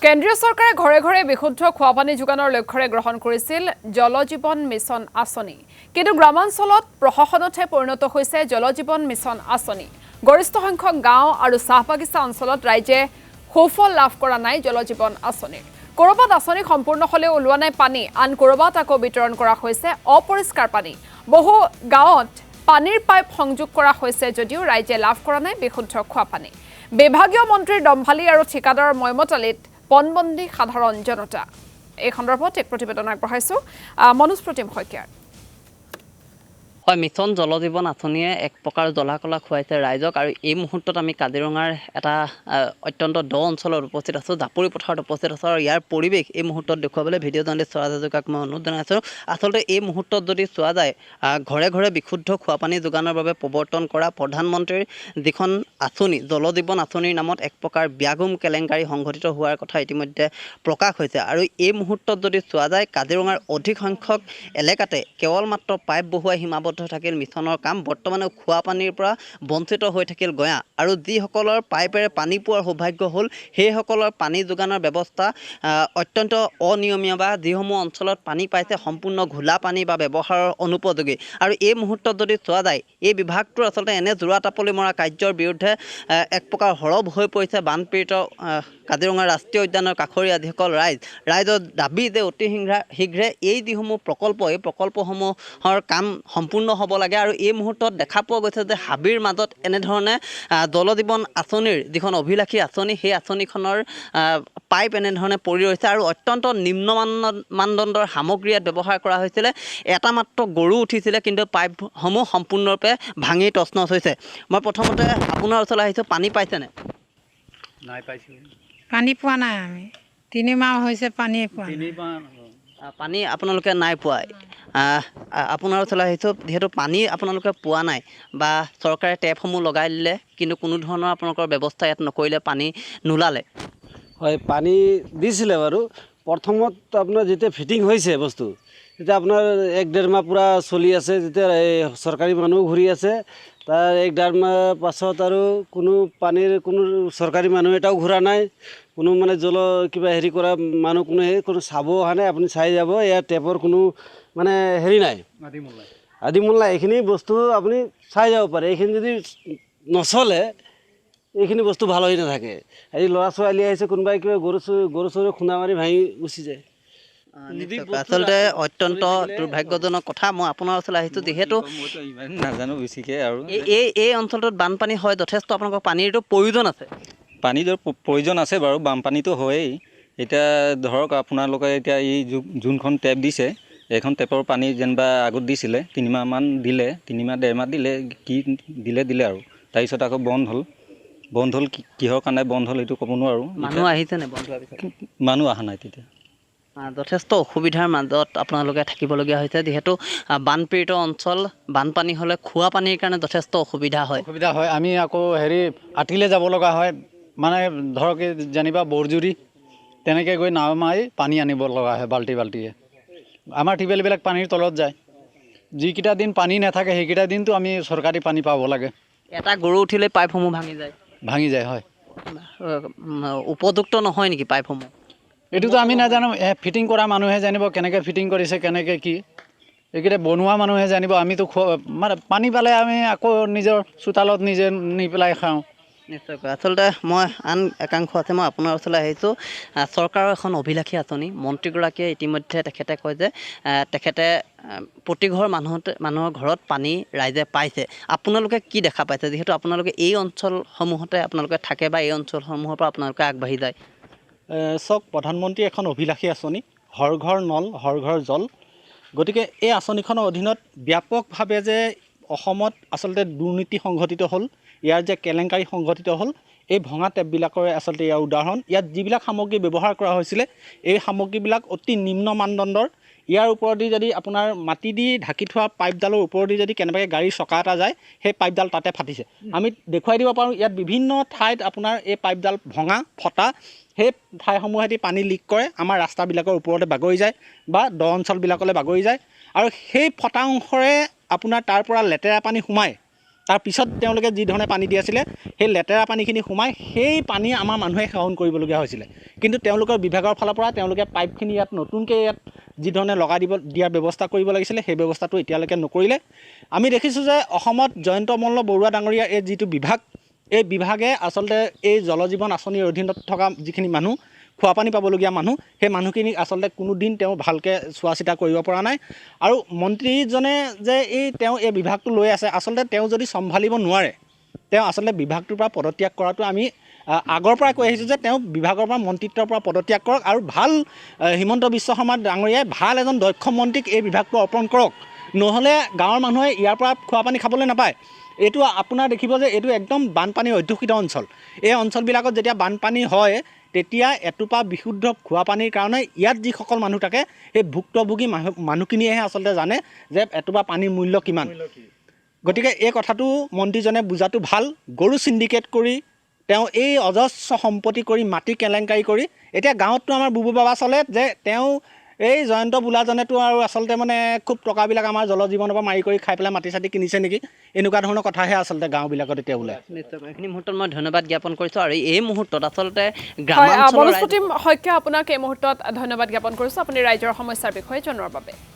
কেন্দ্ৰীয় চৰকাৰে ঘৰে ঘৰে বিশুদ্ধ খোৱা পানী যোগানৰ লক্ষ্যৰে গ্ৰহণ কৰিছিল জল জীৱন মিছন আঁচনি কিন্তু গ্ৰামাঞ্চলত প্ৰশাসনতহে পৰিণত হৈছে জল জীৱন মিছন আঁচনি গৰিষ্ঠ সংখ্যক গাঁও আৰু চাহবাগিচা অঞ্চলত ৰাইজে সুফল লাভ কৰা নাই জল জীৱন আঁচনিৰ কৰবাত আঁচনি সম্পূৰ্ণ হলেও ওলোৱা নাই পানী আন কৰবাত আকৌ বিতৰণ কৰা হৈছে অপৰিষ্কাৰ পানী বহু গাঁৱত পানীৰ পাইপ সংযোগ কৰা হৈছে যদিও ৰাইজে লাভ কৰা নাই বিশুদ্ধ খোৱা পানী বিভাগীয় মন্ত্ৰীৰ দম্ভালি আৰু ঠিকাদাৰৰ ময়মতালিত পণবন্দী সাধাৰণ জনতা এই সন্দৰ্ভত এক প্ৰতিবেদন আগবঢ়াইছো মনোজ প্ৰতিম শইকীয়াৰ হয় মিছন জল জীৱন আঁচনিয়ে এক প্ৰকাৰ জ্বলা-কলা খুৱাইছে ৰাইজক আৰু এই মুহূৰ্তত আমি কাজিৰঙাৰ এটা অত্যন্ত দ অঞ্চলত উপস্থিত আছোঁ জাপুৰি পথাৰত উপস্থিত আছোঁ আৰু ইয়াৰ পৰিৱেশ এই মুহূৰ্তত দেখুৱাবলৈ ভিডিঅ' জাৰ্নেলিষ্ট স্বৰাজ হাজৰিকাক মই অনুৰোধ জনাইছোঁ আচলতে এই মুহূৰ্তত যদি চোৱা যায় ঘৰে ঘৰে বিশুদ্ধ খোৱা পানী যোগানৰ বাবে প্ৰৱৰ্তন কৰা প্ৰধানমন্ত্ৰীৰ যিখন আঁচনি জল জীৱন আঁচনিৰ নামত এক প্ৰকাৰ ব্যাগুম কেলেংকাৰী সংঘটিত হোৱাৰ কথা ইতিমধ্যে প্ৰকাশ হৈছে আৰু এই মুহূৰ্তত যদি চোৱা যায় কাজিৰঙাৰ অধিক সংখ্যক এলেকাতে কেৱল মাত্ৰ পাইপ বহুৱাই সীমাবদ্ধ থাকিল মিছনৰ কাম বৰ্তমানে খোৱা পানীৰ পৰা বঞ্চিত হৈ থাকিল গঞা আৰু যিসকলৰ পাইপেৰে পানী পোৱাৰ সৌভাগ্য হ'ল সেইসকলৰ পানী যোগানৰ ব্যৱস্থা অত্যন্ত অনিয়মীয়া বা যিসমূহ অঞ্চলত পানী পাইছে সম্পূৰ্ণ ঘোলা পানী বা ব্যৱহাৰৰ অনুপযোগী আৰু এই মুহূৰ্তত যদি চোৱা যায় এই বিভাগটোৰ আচলতে এনে জোৰা টাপলি মৰা কাৰ্যৰ বিৰুদ্ধে এক প্ৰকাৰ সৰব হৈ পৰিছে বানপীড়িত কাজিৰঙা ৰাষ্ট্ৰীয় উদ্যানৰ কাষৰীয়া যিসকল ৰাইজৰ দাবী যে অতি শীঘ্ৰে এই যিসমূহ প্ৰকল্প এই প্ৰকল্পসমূহৰ কাম সম্পূৰ্ণ হ'ব লাগে আৰু এই মুহূৰ্তত দেখা পোৱা গৈছে যে হাবিৰ মাজত এনেধৰণে জল জীৱন আঁচনিৰ যিখন অভিলাষী আঁচনি সেই আঁচনিখনৰ পাইপ এনেধৰণে পৰি ৰৈছে আৰু অত্যন্ত নিম্ন মানদণ্ডৰ সামগ্ৰী ইয়াত ব্যৱহাৰ কৰা হৈছিলে এটা মাত্ৰ গৰু উঠিছিলে কিন্তু পাইপসমূহ সম্পূৰ্ণৰূপে ভাঙি তছনছ হৈছে মই প্ৰথমতে আপোনাৰ ওচৰলৈ আহিছোঁ পানী পাইছেনে নাই পাইছোঁ পানী পোৱা নাই আমি 3 মাহ হৈছে পানী পোৱা পানী আপোনালোকে নাই পোৱা আপোনাৰ ওচৰলৈ আহিছোঁ যিহেতু পানী আপোনালোকে পোৱা নাই বা চৰকাৰে টেপসমূহ লগাই দিলে কিন্তু কোনো ধৰণৰ আপোনালোকৰ ব্যৱস্থা ইয়াত নকৰিলে পানী নোলালে হয় পানী দিছিলে বাৰু প্ৰথমত আপোনাৰ যেতিয়া ফিটিং হৈছে বস্তু তেতিয়া আপোনাৰ 1-1.5 মাহ পূৰা চলি আছে যেতিয়া এই চৰকাৰী মানুহ ঘূৰি আছে তাৰ 1-1.5 মাহ পাছত আৰু কোনো পানীৰ কোনো চৰকাৰী মানুহ এটাও ঘূৰা নাই কোনো মানে জল কিবা হেৰি কৰা মানুহ কোনো চাব অহা নাই আপুনি চাই যাব ইয়াৰ টেপৰ কোনো মানে হেৰি নাই আদিমূল্য এইখিনি বস্তু আপুনি চাই যাব পাৰে এইখিনি যদি নচলে এইখিনি বস্তু ভাল হৈ নাথাকে এই ল'ৰা ছোৱালী আহিছে কোনোবাই কিবা গৰু চৰু খুন্দা মাৰি ভাঙি গুচি যায় আচলতে অত্যন্ত দুৰ্ভাগ্যজনক কথা মই আপোনাৰ ওচৰলৈ আহিছোঁ যিহেতু নাজানো বেছিকৈ আৰু এই অঞ্চলটোত বানপানী হয় যথেষ্ট আপোনালোকৰ পানীৰতো প্ৰয়োজন আছে পানীৰ প্ৰয়োজন আছে বাৰু বানপানীটো হয়েই এতিয়া ধৰক আপোনালোকে এতিয়া এই যোনখন টেপ দিছে এইখন টেপৰ পানী যেনিবা আগত দিছিলে 3 মাহমান দিলে 3 মাহ 1.5 মাহ দিলে কি দিলে আৰু তাৰপিছত আকৌ বন্ধ হ'ল কিহৰ কাৰণে বন্ধ হ'ল এইটো ক'ব নোৱাৰোঁ মানুহ আহিছেনে বন্ধ হোৱাৰ পিছত মানুহ অহা নাই তেতিয়া যথেষ্ট অসুবিধাৰ মাজত আপোনালোকে থাকিবলগীয়া হৈছে যিহেতু বানপীড়িত অঞ্চল বানপানী হ'লে খোৱা পানীৰ কাৰণে যথেষ্ট অসুবিধা হয় আমি আকৌ আতিলে যাব লগা হয় মানে ধৰক যেনিবা বৰজুৰি তেনেকৈ গৈ নাও মাৰি পানী আনিব লগা হয় বাল্টিয়ে আমাৰ টিউবেলবিলাক পানীৰ তলত যায় যিকেইটা দিন পানী নাথাকে সেইকেইটা দিনটো আমি চৰকাৰী পানী পাব লাগে এটা গৰু উঠিলে পাইপসমূহ ভাঙি যায় হয় উপযুক্ত নহয় নেকি পাইপসমূহ এইটোতো আমি নাজানো ফিটিং কৰা মানুহে জানিব কেনেকৈ ফিটিং কৰিছে কেনেকৈ কি এইকেইটা বনোৱা মানুহে জানিব আমিতো মানে পানী পালে আমি আকৌ নিজৰ চোতালত নিজে নি পেলাই খাওঁ নিশ্চয়কৈ আচলতে মই আন একাংশ আছে মই আপোনাৰ ওচৰলৈ আহিছোঁ চৰকাৰৰ এখন অভিলাষী আঁচনি মন্ত্ৰীগৰাকীয়ে ইতিমধ্যে তেখেতে কয় যে তেখেতে প্ৰতিঘৰ মানুহৰ ঘৰত পানী ৰাইজে পাইছে আপোনালোকে কি দেখা পাইছে যিহেতু আপোনালোকে এই অঞ্চলসমূহতে আপোনালোকে থাকে বা এই অঞ্চলসমূহৰ পৰা আপোনালোকে আগবাঢ়ি যায় চাওক প্ৰধানমন্ত্ৰী এখন অভিলাষী আঁচনি হৰ ঘৰ নল হৰ ঘৰ জল গতিকে এই আঁচনিখনৰ অধীনত ব্যাপকভাৱে যে অসমত আচলতে দুৰ্নীতি সংঘটিত হ'ল ইয়াৰ যে কেলেংকাৰী সংঘটিত হ'ল এই ভঙা টেপবিলাকৰে আচলতে ইয়াৰ উদাহৰণ ইয়াত যিবিলাক সামগ্ৰী ব্যৱহাৰ কৰা হৈছিলে এই সামগ্ৰীবিলাক অতি নিম্ন মানদণ্ডৰ ইয়াৰ ওপৰেদি যদি আপোনাৰ মাটি দি ঢাকি থোৱা পাইপডালৰ ওপৰেদি যদি কেনেবাকৈ গাড়ীৰ চকা এটা যায় সেই পাইপডাল তাতে ফাটিছে আমি দেখুৱাই দিব পাৰোঁ ইয়াত বিভিন্ন ঠাইত আপোনাৰ এই পাইপডাল ভঙা ফটা সেই ঠাইসমূহেদি পানী লিক কৰে আমাৰ ৰাস্তাবিলাকৰ ওপৰতে বাগৰি যায় বা দ অঞ্চলবিলাকলৈ বাগৰি যায় আৰু সেই ফটা অংশৰে আপোনাৰ তাৰ পৰা লেতেৰা পানী সোমাই তাৰ পিছত তেওঁলোকে যি ধৰণে পানী দি আছিলে সেই লেতেৰা পানীখিনি সোমাই সেই পানী আমাৰ মানুহে সেৱন কৰিবলগীয়া হৈছিলে কিন্তু তেওঁলোকৰ বিভাগৰ ফালৰ পৰা তেওঁলোকে পাইপখিনি ইয়াত নতুনকৈ ইয়াত যি ধৰণে লগাই দিয়াৰ ব্যৱস্থা কৰিব লাগিছিলে সেই ব্যৱস্থাটো এতিয়ালৈকে নকৰিলে আমি দেখিছোঁ যে অসমত জয়ন্ত মল্ল বৰুৱা ডাঙৰীয়া এই যিটো বিভাগ এই বিভাগে আচলতে এই জল জীৱন আঁচনিৰ অধীনত থকা যিখিনি মানুহ খোৱা পানী পাবলগীয়া মানুহ সেই মানুহখিনিক আচলতে কোনো দিন তেওঁ ভালকৈ চোৱা চিতা কৰিব পৰা নাই আৰু মন্ত্ৰীজনে যে তেওঁ এই বিভাগটো লৈ আছে আচলতে তেওঁ যদি চম্ভালিব নোৱাৰে তেওঁ আচলতে বিভাগটোৰ পৰা পদত্যাগ কৰাটো আমি আগৰ পৰাই কৈ আহিছোঁ যে তেওঁ বিভাগৰ পৰা মন্ত্ৰিত্বৰ পৰা পদত্যাগ কৰক আৰু ভাল হিমন্ত বিশ্ব শৰ্মা ডাঙৰীয়াই ভাল এজন দক্ষ মন্ত্ৰীক এই বিভাগটো অৰ্পণ কৰক নহ'লে গাঁৱৰ মানুহে ইয়াৰ পৰা খোৱা পানী খাবলৈ নাপায় এইটো আপোনাৰ দেখিব যে এইটো একদম বানপানী অধ্যুষিত অঞ্চল এই অঞ্চলবিলাকত যেতিয়া বানপানী হয় তেতিয়া এটোপা বিশুদ্ধ খোৱা পানীৰ কাৰণে ইয়াত যিসকল মানুহ থাকে সেই ভুক্তভোগী মানুহখিনিয়েহে আচলতে জানে যে এটোপা পানীৰ মূল্য কিমান গতিকে এই কথাটো মন্ত্ৰীজনে বুজাটো ভাল গৰু চিণ্ডিকেট কৰি তেওঁ এই অজস্ৰ সম্পত্তি কৰি মাটি কেলেংকাৰী কৰি এতিয়া গাঁৱততো আমাৰ বুবু বাবা চলে যে তেওঁ এই জয়ন্ত বোলাজনেতো আৰু আচলতে মানে খুব টকাবিলাক আমাৰ জল জীৱনৰ পৰা মাৰি কৰি খাই পেলাই মাটি চাটি কিনিছে নেকি এনেকুৱা ধৰণৰ কথাহে আচলতে গাঁওবিলাকত এতিয়া ওলায় নিশ্চয়কৈ এইখিনি মুহূৰ্তত মই ধন্যবাদ জ্ঞাপন কৰিছোঁ আৰু এই মুহূৰ্তত আচলতে হয় গ্ৰামাঞ্চলৰ বনস্পতি শইকীয়া আপোনাক এই মুহূৰ্তত ধন্যবাদ জ্ঞাপন কৰিছোঁ আপুনি ৰাইজৰ সমস্যাৰ বিষয়ে জনোৱাৰ বাবে